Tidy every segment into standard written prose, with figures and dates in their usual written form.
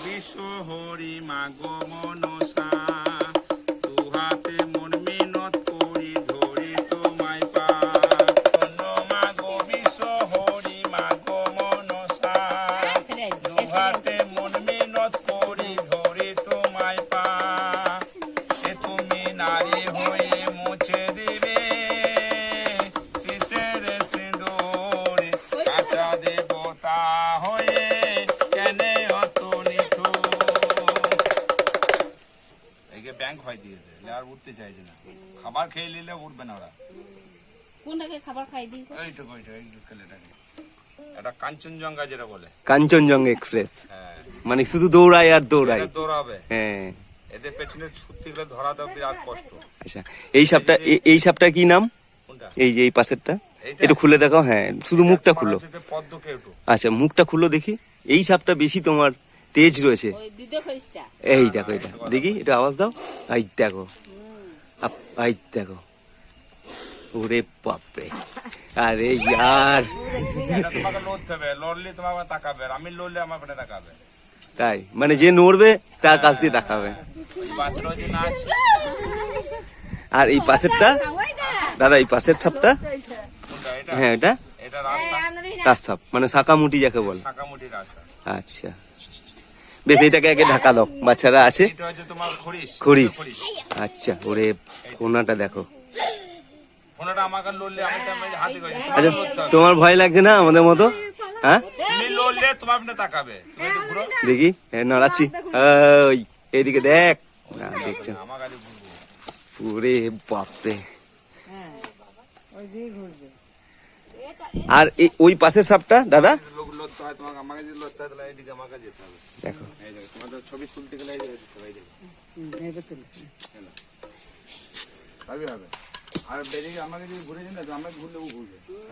বিশ্ব হরি মাগো মনসা দুহাতে মন মিনত করি ধরি তোমায় পা মাগো বিশ্ব হরি মাগো মনসা দুহাতে মন মিনত করি ধরি তোমায় পা এ তুমি নারী হয়ে মুছে দিবে শীতের সিঁদুর কাঁচা দেবতা হয়ে কেনে ব্যাংক হয় দিয়েছে আর উঠতে চাইছে না খাবার খেয়ে নিলে উঠবে না ওরা কোনটাকে খাবার খাই দিই এইটুকু খেলেটাকে এটা কাঞ্চনজঙ্ঘা যেটা বলে কাঞ্চনজঙ্ঘা এক্সপ্রেস মানে শুধু দৌড়ায় আর দৌড়ায় দৌড়াবে হ্যাঁ এদের পেছনে ছুটতে গেলে ধরা দেওয়া বিরাট কষ্ট। আচ্ছা এই সাপটা কি নাম? এই যে এই পাশেরটা একটু খুলে দেখো। হ্যাঁ শুধু মুখটা খুলো। আচ্ছা মুখটা খুলো দেখি। এই সাপটা বেশি তোমার তেজ রয়েছে। এই দেখো এটা দেখি এটা আওয়াজ দাও। এই দেখো এই দেখো ওরে বাপরে আরে ইয়ার তোমাকে লড়তে হবে লড়লে তোমাকে তাকাবে আমি লড়লে আমার পেটে তাকাবে তাই মানে যে নড়বে তার কাছ দিয়ে তাকাবে। আর এই পাশেরটা দাদা এই পাশের সাপটা হ্যাঁ এটা রাস্তা মানে শাকামুটি যাকে বলে। আচ্ছা বেশ এটাকে আগে ঢাকা দাও বাচ্চারা আছে খরিস। আচ্ছা ওরে ফোনাটা দেখো। আচ্ছা তোমার ভয় লাগছে না আমাদের মতো? হ্যাঁ দেখি নড়াচ্ছি এইদিকে দেখ না দেখছো ওরে বাপরে। আর ওই পাশের সাপটা দাদা দেখো ছবি তুলতে গেলে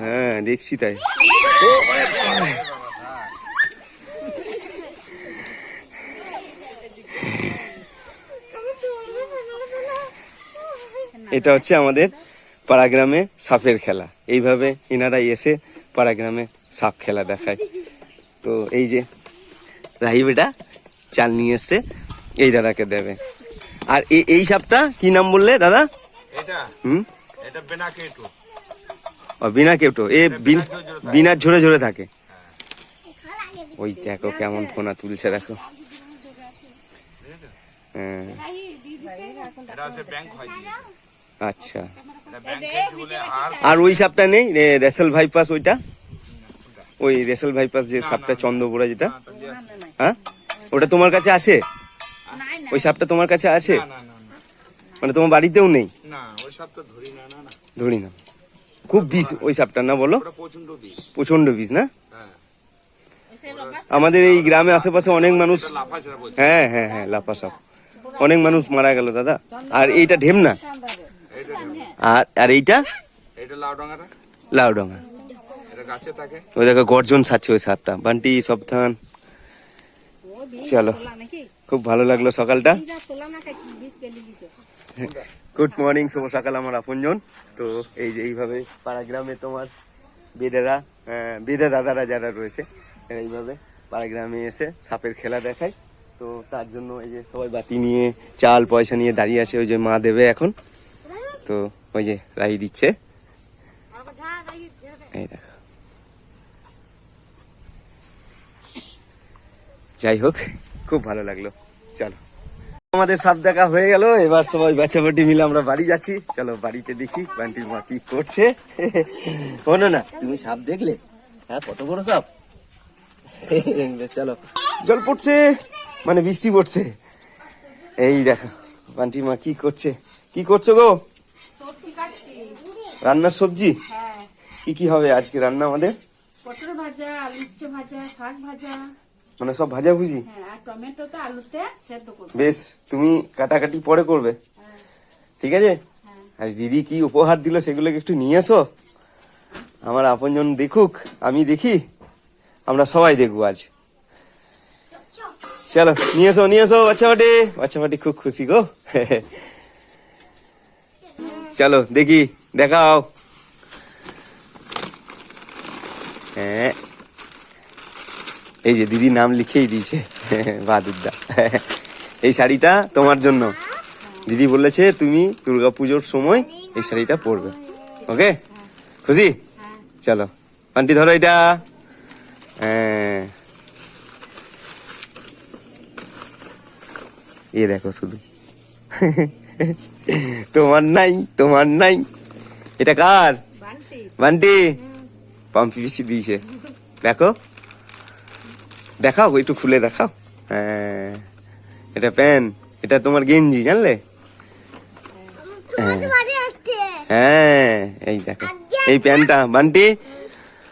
হ্যাঁ দেখছি তাই। এটা হচ্ছে আমাদের পাড়াগ্রামে সাপের খেলা। এইভাবে এনারা এসে পাড়াগ্রামে সাপ খেলা দেখায়। তো এই যে রাহি বেটা চাল নিয়ে এসছে এই দাদাকে দেবে। আর এই সাপটা কি নাম বললে দাদা? বিনা কেউটো এ বিনা ঝরে ঝরে থাকে। ওই দেখো কেমন ফোনা তুলছে দেখো। হ্যাঁ আচ্ছা আর ওই সাপটা নেই রেসেল ভাইপাস? ওইটা ওই রেসেল ভাইপাস যে সাপটা চন্দ্রপুরা যেটা হ্যাঁ ওটা তোমার কাছে আছে? ওই সাপটা তোমার কাছে আছে মানে তোমার বাড়িতেও নেই? ধরি না খুব বিষ ওই সাপটা না বলো? প্রচন্ড বিষ না? আমাদের এই গ্রামে আশেপাশে অনেক মানুষ হ্যাঁ হ্যাঁ হ্যাঁ লাফা সাপ অনেক মানুষ মারা গেল দাদা। আর এইটা ঢেমনা আর এইটা লাউডাঙ্গা ওই দেখো গর্জন ছাড়ছে ওই সাপটা। বান্টি সাবধান। চলো খুব ভালো লাগলো সকালটা। গুড মর্নিং শুভ সকাল আমার আপনজন। তো এই যে এইভাবে পাড়া গ্রামে তোমার বেদে দাদারা যারা রয়েছে এইভাবে পাড়া গ্রামে এসে সাপের খেলা দেখায়। তো তার জন্য এই যে সবাই বাতি নিয়ে চাল পয়সা নিয়ে দাঁড়িয়ে আছে। ওই যে মা দেবে এখন। তো ওই যে রাহি দিচ্ছে এই দেখো। যাই হোক খুব ভালো লাগলো। চলো আমাদের সাপ দেখা হয়ে গেল। এবার সবাই বাচ্চাবাটি মিলে আমরা বাড়ি যাচ্ছি। চলো বাড়িতে দেখি বান্টির মা কি করছে। শোনো না তুমি সাপ দেখলে? হ্যাঁ কত বড় সাপ। চলো জল পড়ছে মানে বৃষ্টি পড়ছে। এই দেখো বান্টির মা কি করছে। কি করছো গো? রান্নার সবজি কি কি হবে আজকে রান্না আমাদের? পটল ভাজা, আলু উচ্ছে ভাজা, শাক ভাজা মানে সব ভাজা ভুজি। আর টমেটোটা আলুতে সেদ্ধ করব। বেশ তুমি কাটাকাটি পরে করবে ঠিক আছে? আর দিদি কি উপহার দিল সেগুলোকে একটু নিয়ে এসো। আমার আপনজন দেখুক আমি দেখি আমরা সবাই দেখবো আজ। চলো নিয়ে এসো বাচ্চাবাটি খুব খুশি গো। চলো দেখি দেখাও। হ্যাঁ, এই যে দিদি নাম লিখেই দিয়েছে বাহাদুরদা। এই শাড়িটা তোমার জন্য। দিদি বলেছে তুমি দুর্গাপুজোর সময় এই শাড়িটা পরবে। ওকে, খুশি? চলো আন্টি ধরো এটা। হ্যাঁ, এ দেখো শুধু তোমার নাই, তোমার নাই। এটা কার? বান্টি বান্টি পাম্পি পিসি দিয়েছে। দেখো, দেখাও একটু খুলে দেখাও। হ্যাঁ, এটা প্যান্ট, এটা তোমার গেঞ্জি, জানলে? হ্যাঁ, এই দেখো এই প্যান্টটা বান্টি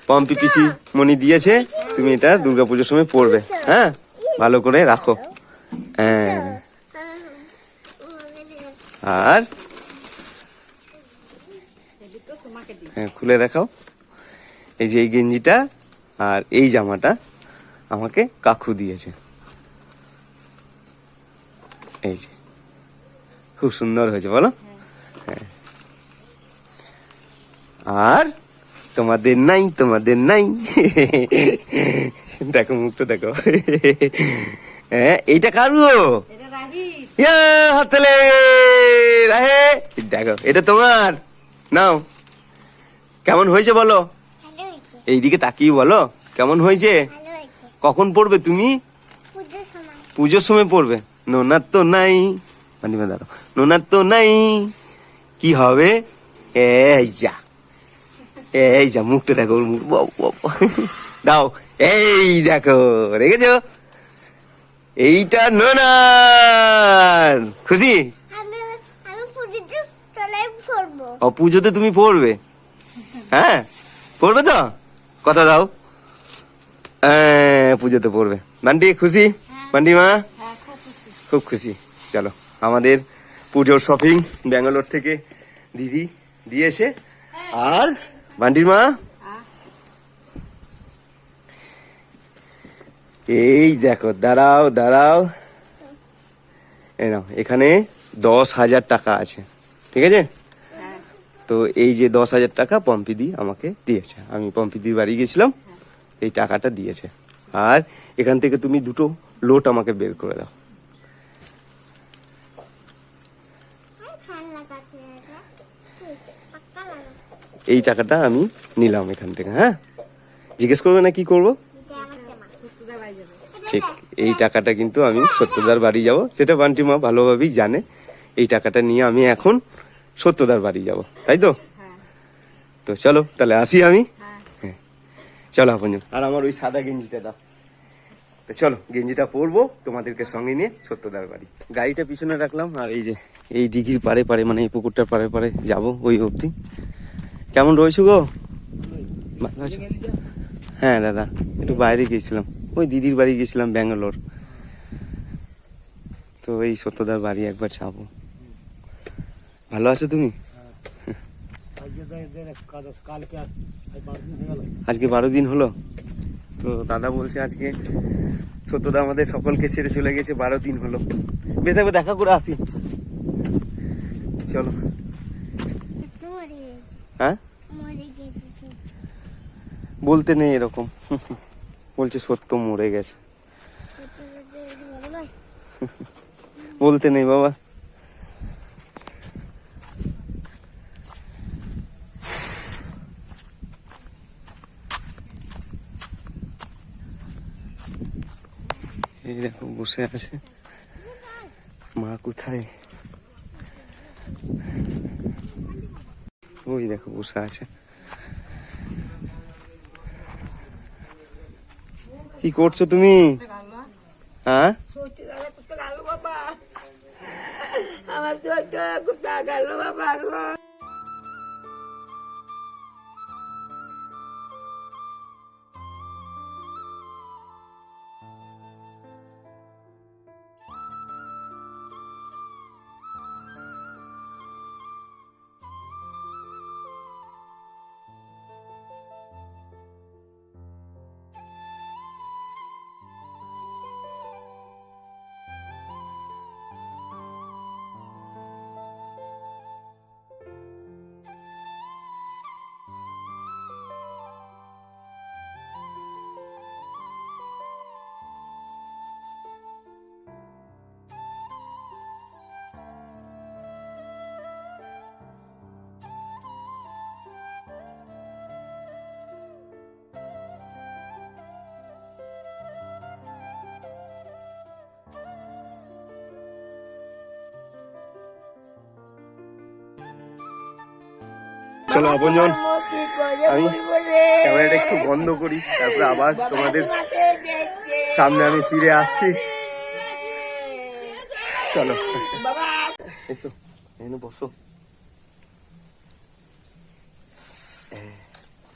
পম্পি পিসি মনি দিয়েছে, তুমি এটা দুর্গাপুজোর সময় পরবে। হ্যাঁ, ভালো করে রাখো। হ্যাঁ, আর হ্যাঁ খুলে দেখাও। এই যে এই গেঞ্জিটা আর এই জামাটা আমাকে কাকু দিয়েছে। এই যে খুব সুন্দর হয়েছে, বলো? হ্যাঁ, আর তোমাদের নাই, তোমাদের নাই। দেখো মুখটা দেখো। হ্যাঁ, এইটা কারু এটা রাহিত। হাতলে রাহে। দেখো এটা তোমার, নাও। কেমন হয়েছে বলো? এইদিকে তাকিয়ে বলো কেমন হয়েছে। কখন পড়বে তুমি? পুজোর সময় পড়বে। নোনার তো নাই, মানিমা দাঁড়ো, নোনার তো নাই, কি হবে? এই যা, এই যা, মুখটা দেখো ওর মুখ, দাও। এই দেখো রেখেছো, এইটা নোনার। খুশি? ও পুজোতে তুমি পড়বে? হ্যাঁ পড়বে তো, কথা দাও। পুজোতে পড়বে। বান্টি খুশি? বান্টি মা হ্যাঁ, খুব খুশি। খুব খুশি। চলো, আমাদের পুজোর শপিং ব্যাঙ্গালোর থেকে দিদি দিয়েছে। আর বান্টির মা এই দেখো, দাঁড়াও দাঁড়াও, এই নাও, এখানে 10,000 টাকা আছে, ঠিক আছে? তো এই যে 10,000 টাকা পম্পিদি আমাকে দিয়েছে, আমি পম্পিদির বাড়ি গেছিলাম, এই টাকাটা দিয়েছে। আর এখান থেকে তুমি দুটো লোট আমাকে বের করে দাও। এই টাকাটা আমি নিলাম এখান থেকে। হ্যাঁ, জিজ্ঞেস করবে না কি করব? ঠিক, এই টাকাটা কিন্তু আমি সত্যদার বাড়ি যাব, সেটা বান্টি মা ভালোভাবেই জানে। এই টাকাটা নিয়ে আমি এখন সত্যদার বাড়ি যাব, তাই তো? তো চলো তাহলে আসি আমি। হ্যাঁ, চলো আপনজন। আর আমার ওই সাদা গেঞ্জিটা দাও। তো চলো গেঞ্জিটা পরবো, তোমাদেরকে সঙ্গে নিয়ে সত্যদার বাড়ি। গাড়িটা পিছনে রাখলাম, আর এই যে এই দিঘির পারে পারে, মানে এই পুকুরটার পারে পারে যাবো ওই অবধি। কেমন রয়েছো গো? ভালো আছো? হ্যাঁ দাদা, একটু বাইরে গেছিলাম, ওই দিদির বাড়ি গেছিলাম ব্যাঙ্গালোর। তো এই সত্যদার বাড়ি একবার যাবো। ভালো আছো তুমি? আজকে 12 দিন হলো। তো দাদা বলছে আজকে সত্যদা আমাদের সকলকে ছেড়ে চলে গেছে, 12 দিন হলো। বেশ একবার দেখা করে আসি, চলো। হ্যাঁ, বলতে নেই এরকম, বলছে সত্য মরে গেছে। বলতে নেই বাবা। এই দেখো বসে আছে, মা কোথায়? ওই দেখো বসে আছে। কি করছো তুমি? হ্যাঁ, আমার চোখ কোথায় গেল বাবা? চলো আপনজন, কি করে আমি বলবো রে? ক্যামেরাটা একটু বন্ধ করি, তারপরে আবার তোমাদের তোমাকে দেখতে সামনে আমি ফিরে আসছি। চলো বাবা এসো, এখানে বসো।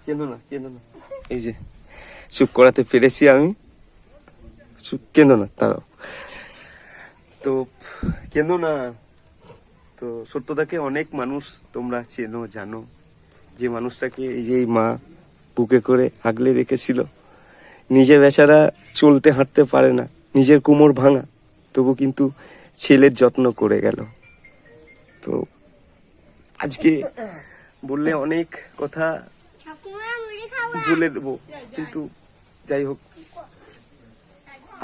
কেঁদো না, কেঁদো না। এই যে চুপ করাতে পেরেছি আমি, চুপ, কেঁদো না, তারাও তো, কেঁদো না। তো সত্যদাকে অনেক মানুষ তোমরা চেনো, জানো, যে মানুষটাকে এই যে এই মা বুকে করে আগলে রেখেছিল। নিজে বেচারা চলতে হাঁটতে পারে না, নিজের কোমর ভাঙা, তবু কিন্তু ছেলের যত্ন করে গেল। তো আজকে বললে অনেক কথা বলে দেবো, কিন্তু যাই হোক,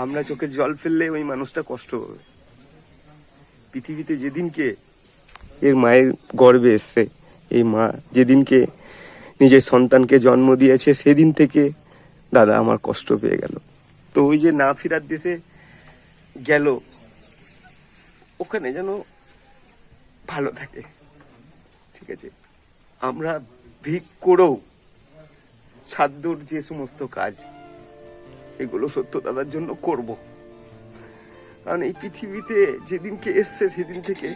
আমরা চোখে জল ফেললে ওই মানুষটা কষ্ট পাবে। পৃথিবীতে যেদিনকে এর মায়ের গর্ভে এসছে, এই মা যেদিনকে নিজের সন্তানকে জন্ম দিয়েছে, সেদিন থেকে দাদা আমার কষ্ট পেয়ে গেল। তো ওই যে না ফেরার দেশে গেল, ওখানে যেন ভালো থাকে, ঠিক আছে? আমরা ভিক করেও সাধ্যর যে সমস্ত কাজ, এগুলো সত্য দাদার জন্য করব। কারণ এই পৃথিবীতে যেদিনকে এসছে সেদিন থেকে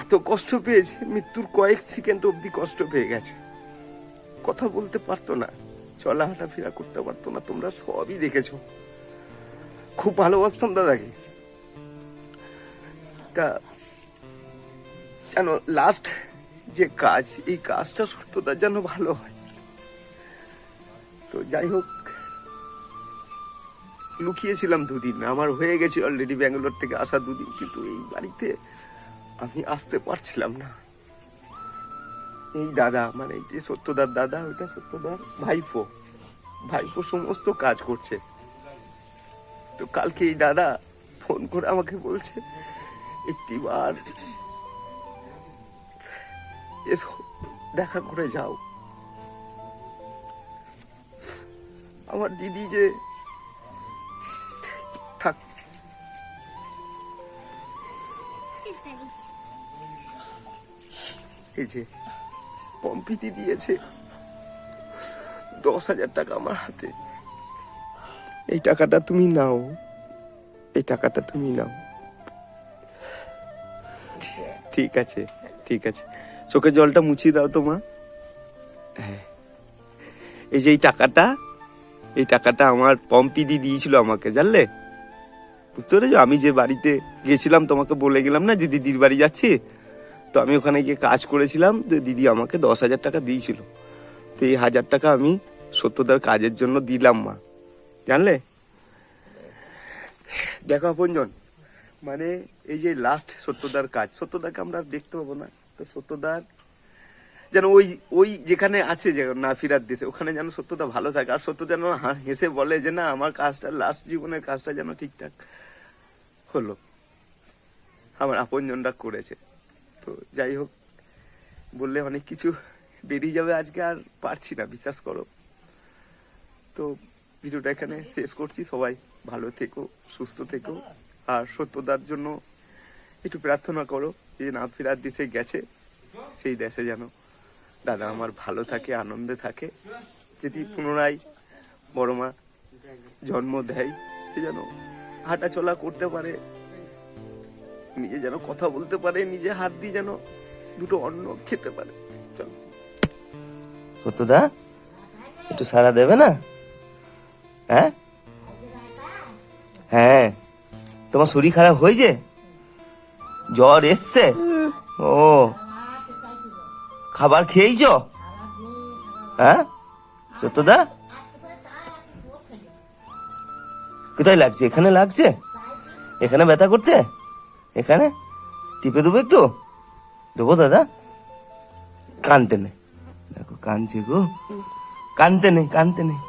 এত কষ্ট পেয়েছে, মৃত্যুর কয়েক সেকেন্ড অবধি কষ্ট পেয়ে গেছে। কথা বলতে পারতো না, চলা হাঁটা ফেরা করতে পারতো না, তোমরা সবই দেখেছো। খুব ভালোবাসতাম দাদাকে। তা জানো, লাস্ট যে কাজ, এই কাজটা সত্যতার যেন ভালো হয়। তো যাই হোক, লুকিয়েছিলাম দুদিন, আমার হয়ে গেছে অলরেডি ব্যাঙ্গালোর থেকে আসা দুদিন, কিন্তু এই বাড়িতে আমি আসতে পারছিলাম না। এই দাদা, মানে এই যে সত্যদার দাদা, ওইটা সত্যদার ভাইপো, ভাইপো সমস্ত কাজ করছে। তো কালকে এই দাদা ফোন করে আমাকে বলছে, একটিবার এসো, দেখা করে যাও। আমার দিদি যে থাক, এই যে পম্পিতি দিয়েছে 10,000 টাকা আমার হাতে। এই টাকাটা তুমি নাও, এই টাকাটা তুমি নাও। ঠিক আছে, ঠিক আছে, চোখের জলটা মুছিয়ে দাও তো মা। হ্যাঁ, এই যে এই টাকাটা আমার পম্পিদি দিয়েছিল আমাকে, জানলে? বুঝতে পেরেছো? আমি যে বাড়িতে গেছিলাম, তোমাকে বলে গেলাম না যে দিদির বাড়ি যাচ্ছি, তো আমি ওখানে গিয়ে কাজ করেছিলাম, তো দিদি আমাকে 10,000 টাকা দিয়েছিল। তো এই 1,000 টাকা আমি সত্যদার কাজের জন্য দিলাম মা, জানলে? দেখো আপনজন, মানে এই যে লাস্ট সত্যদার কাজ, সত্যদাকে আমরা দেখতে পাবো না, তো সত্যদার যেন ওই যেখানে আছে, যে না ফিরার দেশে, ওখানে যেন সত্যদা ভালো থাকে। আর সত্যদা যেন হেসে বলে যে না, আমার কাজটা, লাস্ট জীবনের কাজটা যেন ঠিকঠাক হলো, আমার আপনজনরা করেছে। তো যাই হোক, বললে অনেক কিছু বেরিয়ে যাবে, আজকে আর পারছি না, বিশ্বাস করো। তো ভিডিওটা এখানে শেষ করছি। সবাই ভালো থেকো, সুস্থ থেকো, আর সত্যদার জন্য একটু প্রার্থনা করো, যে না ফেরার দেশে গেছে, সেই দেশে যেন দাদা আমার ভালো থাকে, আনন্দে থাকে। যদি পুনরায় বড় মা জন্ম দেয়, সে যেন হাঁটা চলা করতে পারে, নিজে যেন কথা বলতে পারে, নিজে হাত দিয়ে যেন দুটো অন্ন খেতে পারে। চলো সত্যদা, একটু সারা দেবে না? হ্যাঁ হ্যাঁ, তোমার শরীর খারাপ হয়েছে, জ্বর এসছে? ও, খাবার খেয়েছ? হ্যাঁ সত্যদা, কোথায় লাগছে? এখানে লাগছে? এখানে ব্যথা করছে? এখানে টিপে দেবো একটু? দেবো দাদা? কানতে নেই, দেখো কানছে গো, কানতে নেই, কানতে নেই,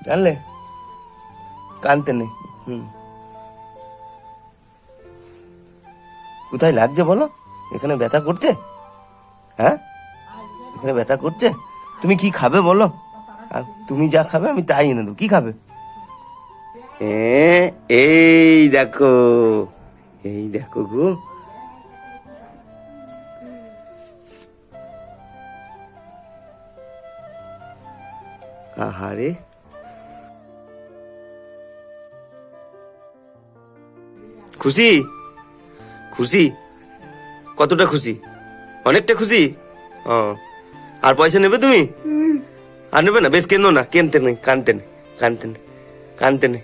জানলে? কানতে নেই। কোথায় লাগছে বলো? এখানে ব্যথা করছে? হ্যাঁ, এখানে ব্যথা করছে? তুমি কি খাবে বলো? আর তুমি যা খাবে আমি তাই এনে দেবো। কি খাবে? এই দেখো, এই দেখো গো, আহারে, খুশি? খুশি? কতটা খুশি? অনেকটা খুশি? ও, আর পয়সা নেবে তুমি? আর নেবে না? বেশ কেন না, কেনতে নেই, কানতে নেই, কানতে নেই, কানতে নেই।